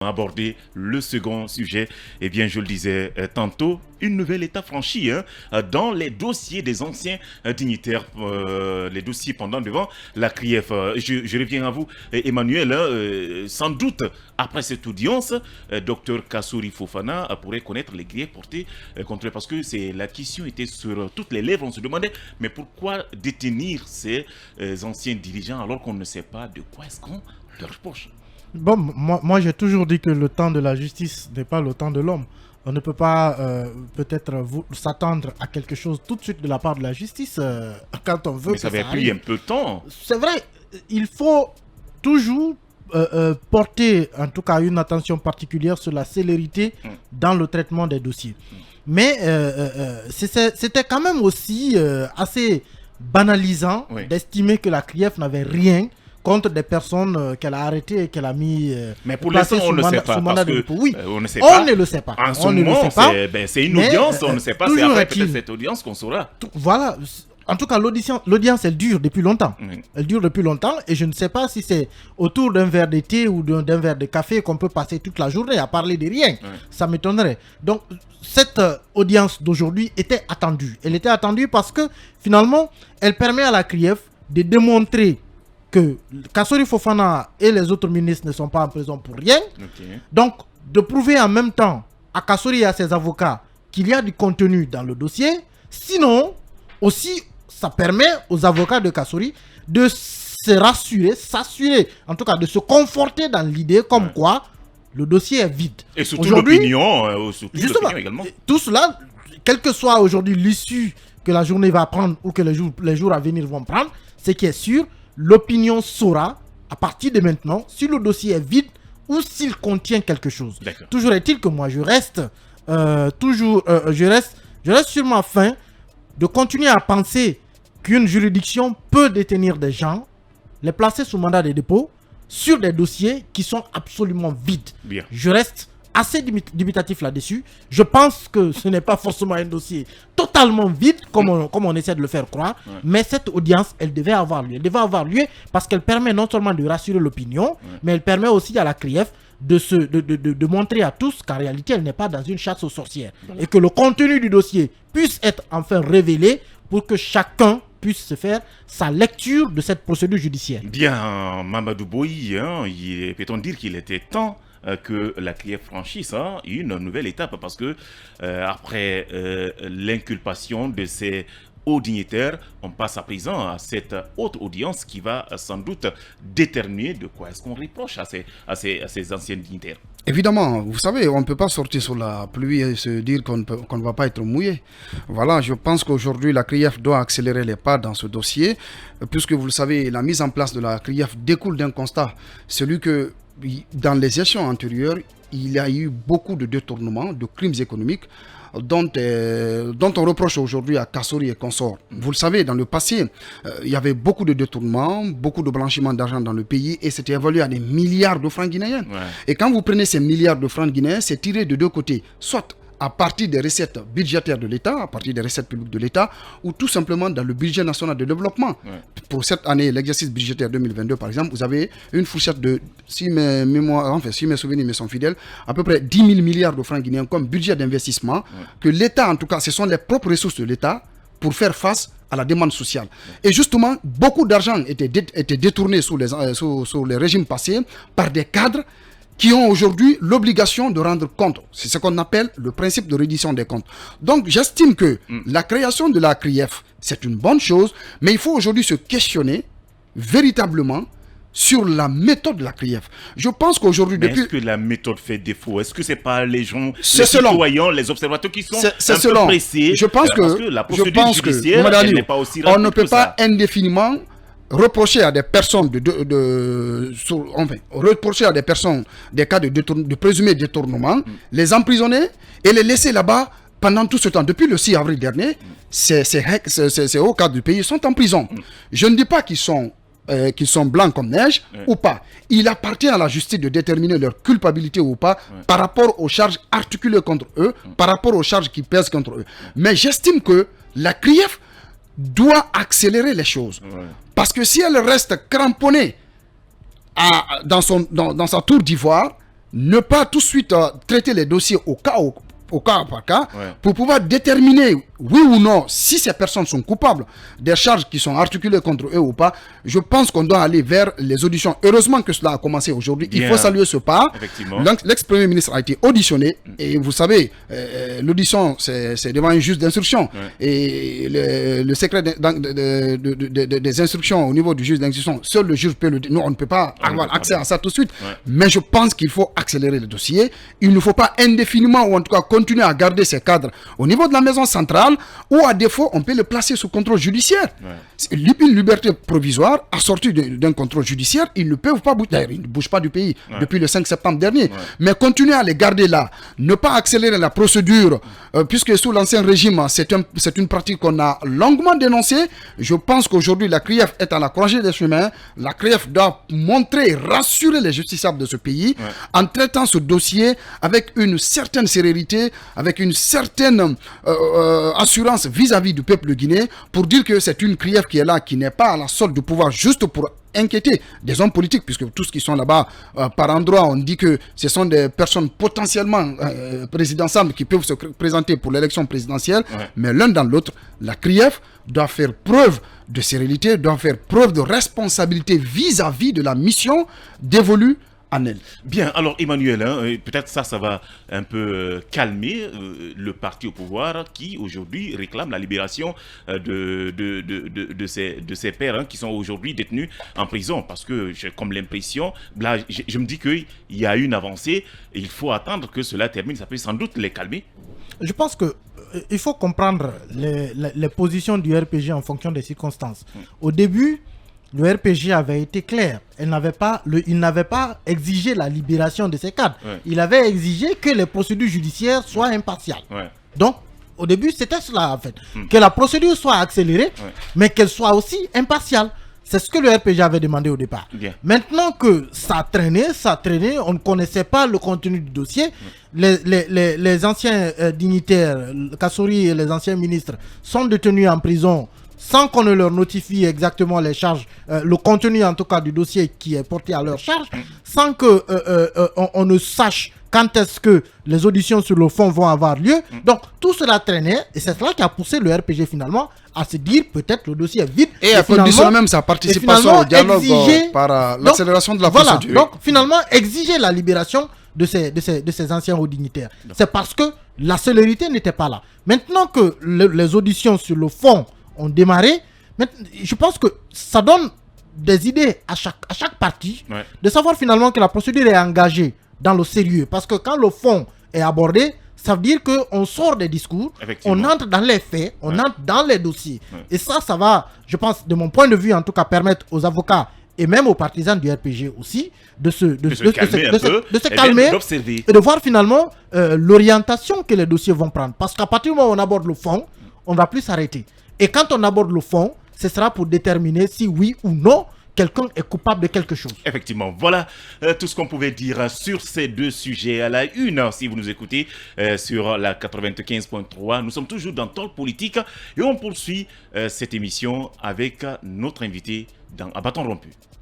Aborder le second sujet, eh bien je le disais tantôt, une nouvelle étape franchie dans les dossiers des anciens dignitaires, les dossiers pendant devant la CRIEF. Je reviens à vous, Emmanuel, sans doute après cette audience, Dr Kassory Fofana pourrait connaître les griefs portés contre lui, parce que c'est la question était sur toutes les lèvres. On se demandait, mais pourquoi détenir ces anciens dirigeants alors qu'on ne sait pas de quoi est-ce qu'on leur reproche? Bon, moi j'ai toujours dit que le temps de la justice n'est pas le temps de l'homme. On ne peut pas peut-être s'attendre à quelque chose tout de suite de la part de la justice quand on veut. Mais ça avait pris un peu de temps. C'est vrai, il faut toujours porter en tout cas une attention particulière sur la célérité dans le traitement des dossiers. Mais c'était quand même aussi assez banalisant d'estimer que la CRIEF n'avait rien contre des personnes qu'elle a arrêtées et qu'elle a mis mais pour l'instant on ne sait pas parce que oui, on ne sait on pas. ne le sait pas. En ce moment c'est une audience, on ne sait pas, c'est après peut-être cette audience qu'on saura. Voilà, en tout cas l'audience elle dure depuis longtemps. Elle dure depuis longtemps et je ne sais pas si c'est autour d'un verre de thé ou d'un verre de café qu'on peut passer toute la journée à parler de rien. Ça m'étonnerait. Donc cette audience d'aujourd'hui était attendue. Elle était attendue parce que finalement elle permet à la CRIEF de démontrer que Kassory Fofana et les autres ministres ne sont pas en prison pour rien. Donc, de prouver en même temps à Kassory et à ses avocats qu'il y a du contenu dans le dossier. Sinon, aussi, ça permet aux avocats de Kassory de se rassurer, s'assurer, en tout cas de se conforter dans l'idée comme quoi le dossier est vide. Et surtout l'opinion, également. Tout cela, quelle que soit aujourd'hui l'issue que la journée va prendre ou que les jours à venir vont prendre, ce qui est sûr, l'opinion saura, à partir de maintenant, si le dossier est vide ou s'il contient quelque chose. Toujours est-il que moi, je reste sur ma faim de continuer à penser qu'une juridiction peut détenir des gens, les placer sous mandat de dépôt sur des dossiers qui sont absolument vides. Je reste assez dubitatif là-dessus. Je pense que ce n'est pas forcément un dossier totalement vide comme on essaie de le faire croire, mais cette audience, elle devait avoir lieu. Elle devait avoir lieu parce qu'elle permet non seulement de rassurer l'opinion, mais elle permet aussi à la CRIEF de montrer à tous qu'en réalité, elle n'est pas dans une chasse aux sorcières et que le contenu du dossier puisse être enfin révélé pour que chacun puisse se faire sa lecture de cette procédure judiciaire. Bien, Mamadou Boyi, peut-on dire qu'il était temps que la CRIEF franchisse une nouvelle étape, parce que après l'inculpation de ces hauts dignitaires, on passe à présent à cette haute audience qui va sans doute déterminer de quoi est-ce qu'on reproche à ces anciens dignitaires. Évidemment, vous savez, on ne peut pas sortir sous la pluie et se dire qu'on ne va pas être mouillé. Voilà, je pense qu'aujourd'hui, la CRIEF doit accélérer les pas dans ce dossier, puisque vous le savez, la mise en place de la CRIEF découle d'un constat, celui que dans les gestions antérieures, il y a eu beaucoup de détournements, de crimes économiques dont on reproche aujourd'hui à Kassory et consorts. Vous le savez, dans le passé, il y avait beaucoup de détournements, beaucoup de blanchiment d'argent dans le pays et c'était évalué à des milliards de francs guinéens. Et quand vous prenez ces milliards de francs guinéens, c'est tiré de deux côtés. Soit à partir des recettes budgétaires de l'État, à partir des recettes publiques de l'État, ou tout simplement dans le budget national de développement. Pour cette année, l'exercice budgétaire 2022, par exemple, vous avez une fourchette de, si mes souvenirs me sont fidèles, à peu près 10 000 milliards de francs guinéens comme budget d'investissement, que l'État, en tout cas, ce sont les propres ressources de l'État pour faire face à la demande sociale. Et justement, beaucoup d'argent était détourné sous les régimes passés par des cadres qui ont aujourd'hui l'obligation de rendre compte. C'est ce qu'on appelle le principe de reddition des comptes. Donc, j'estime que la création de la CRIEF, c'est une bonne chose, mais il faut aujourd'hui se questionner véritablement sur la méthode de la CRIEF. Je pense qu'aujourd'hui, depuis... Est-ce que la méthode fait défaut? Est-ce que ce n'est pas les gens, les citoyens, les observateurs qui sont un peu pressés? Je pense que la procédure judiciaire, elle n'est pas aussi rapide. On ne peut pas indéfiniment reprocher à des personnes reprocher à des personnes des cas de présumé détournement, les emprisonner et les laisser là-bas pendant tout ce temps. Depuis le 6 avril dernier, ces hauts cadres du pays sont en prison. Je ne dis pas qu'ils sont blancs comme neige ou pas. Il appartient à la justice de déterminer leur culpabilité ou pas par rapport aux charges articulées contre eux, par rapport aux charges qui pèsent contre eux. Mais j'estime que la CRIEF doit accélérer les choses. Parce que si elle reste cramponnée dans sa tour d'ivoire, ne pas tout de suite traiter les dossiers au cas par cas, pour pouvoir déterminer, oui ou non, si ces personnes sont coupables des charges qui sont articulées contre eux ou pas. Je pense qu'on doit aller vers les auditions. Heureusement que cela a commencé aujourd'hui. Il faut saluer ce pas. L'ex-premier ministre a été auditionné. Et vous savez, l'audition, c'est devant un juge d'instruction. Et le secret des instructions au niveau du juge d'instruction, seul le juge peut le dire. Nous, on ne peut pas avoir accès à ça tout de suite. Mais je pense qu'il faut accélérer le dossier. Il ne faut pas indéfiniment, ou en tout cas continuer à garder ces cadres au niveau de la maison centrale, ou à défaut, on peut le placer sous contrôle judiciaire. Une liberté provisoire assortie d'un contrôle judiciaire, ils ne peuvent pas bouger. D'ailleurs, ils ne bougent pas du pays depuis le 5 septembre dernier. Mais continuer à les garder là, ne pas accélérer la procédure, puisque sous l'ancien régime, c'est une pratique qu'on a longuement dénoncée. Je pense qu'aujourd'hui, la CRIEF est à la croisée des chemins. La CRIEF doit montrer, rassurer les justiciables de ce pays en traitant ce dossier avec une certaine sérénité, avec une certaine assurance vis-à-vis du peuple guinéen, pour dire que c'est une CRIEF qui est là, qui n'est pas à la solde du pouvoir juste pour inquiéter des hommes politiques, puisque tous qui sont là-bas, par endroit, on dit que ce sont des personnes potentiellement présidentielles qui peuvent se présenter pour l'élection présidentielle, mais l'un dans l'autre, la CRIEF doit faire preuve de sérénité, doit faire preuve de responsabilité vis-à-vis de la mission dévolue en elle. Bien, alors Emmanuel, peut-être ça va un peu calmer le parti au pouvoir qui aujourd'hui réclame la libération de ces pères qui sont aujourd'hui détenus en prison, parce que j'ai comme l'impression, là je me dis qu'il y a une avancée et il faut attendre que cela termine, ça peut sans doute les calmer. Je pense que il faut comprendre les positions du RPG en fonction des circonstances. Au début, le RPG avait été clair. Il n'avait pas exigé la libération de ces cadres. Il avait exigé que les procédures judiciaires soient impartiales. Donc, au début, c'était cela en fait. Que la procédure soit accélérée, mais qu'elle soit aussi impartiale. C'est ce que le RPG avait demandé au départ. Maintenant que ça traînait, on ne connaissait pas le contenu du dossier. Les anciens dignitaires, Kassouri et les anciens ministres, sont détenus en prison sans qu'on ne leur notifie exactement les charges, le contenu en tout cas du dossier qui est porté à leur charge, sans que on ne sache quand est-ce que les auditions sur le fond vont avoir lieu. Donc tout cela traînait, et c'est cela qui a poussé le RPG finalement à se dire peut-être le dossier est vide. Et à conditionner même sa participation au dialogue par l'accélération de la procédure. Donc finalement exiger la libération de ces anciens hauts dignitaires. C'est parce que la célérité n'était pas là. Maintenant que les auditions sur le fond ont démarré, je pense que ça donne des idées à chaque partie de savoir finalement que la procédure est engagée dans le sérieux. Parce que quand le fond est abordé, ça veut dire qu'on sort des discours, on entre dans les faits, on entre dans les dossiers. Et ça va, je pense, de mon point de vue en tout cas, permettre aux avocats et même aux partisans du RPG aussi de se calmer et de voir finalement l'orientation que les dossiers vont prendre. Parce qu'à partir du moment où on aborde le fond, on ne va plus s'arrêter. Et quand on aborde le fond, ce sera pour déterminer si oui ou non quelqu'un est coupable de quelque chose. Effectivement, voilà tout ce qu'on pouvait dire sur ces deux sujets. À la une, si vous nous écoutez sur la 95.3, nous sommes toujours dans Talk Politique et on poursuit cette émission avec notre invité à bâton rompu.